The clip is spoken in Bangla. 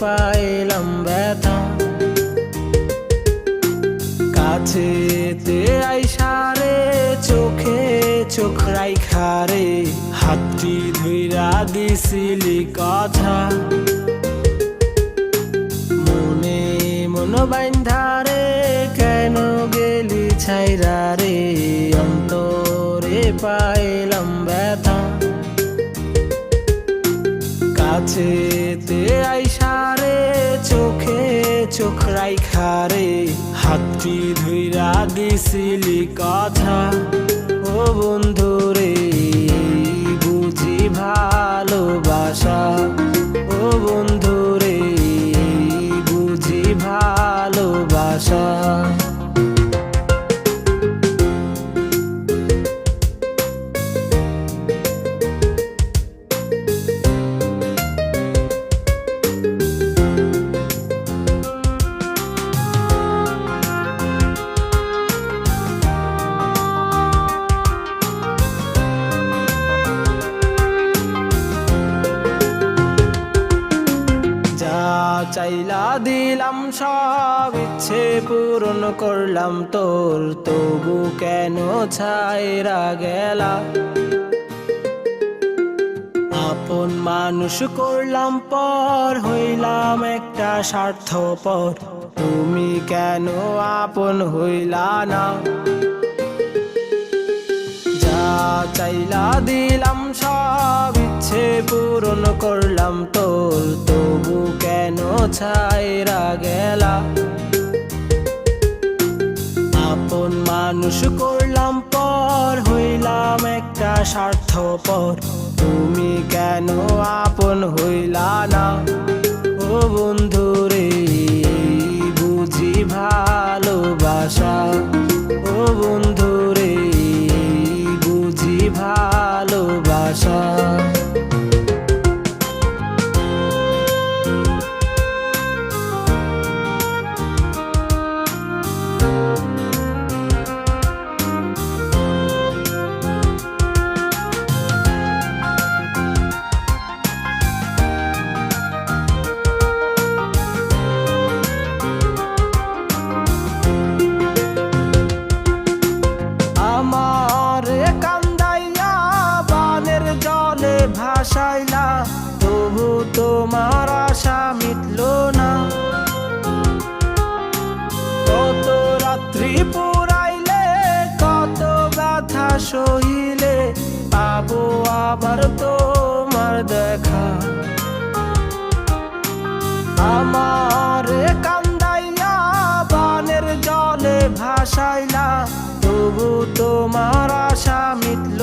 পাইলাম ব্যথা। কাছেতে আইসারে চোখে চোখ রাইখারে হাতটি ধইরা দিছিলি কথা। মনে মন বাইন্ধারে কেন গেলি ছাইরা রে অন্তরে পাইলাম ব্যথা। কাছেতে আইসারে চোখে চোখ রাইখারে হাতটি ধইরা দিছিলি কথা। ও বন্ধু রে বুঝি ভালোবাসা, ও বন্ধু রে বুঝি ভালোবাসা। চাইলা দিলাম সব ইচ্ছে পূরণ করলাম তোর, তবু কেন ছাইরা গেলা। আপন মানুষ করলাম পর হইলাম একটা স্বার্থপর, তুমি কেন আপন হইলা না। যা চাইলা দিলাম সব ইচ্ছে পূরণ করলাম তোর, তবু কেন ছাইরা গেলা। আপন মানুষ করলাম পর হইলাম একটা স্বার্থপর, তুমি কেন আপন হইলা না। ও বন্ধু রে বুঝি ভালোবাসা, ও বন্ধু রে বুঝি ভালোবাসা। ভাসাইলা তবু তোমার আশা মিটল না। কত রাত্রি পুরাইলে কত ব্যথা সহিলে পাবো আবার তোমার দেখা। আমার কান্দাইয়া বানের জলে ভাসাইলা তবু তোমার আশা মিটল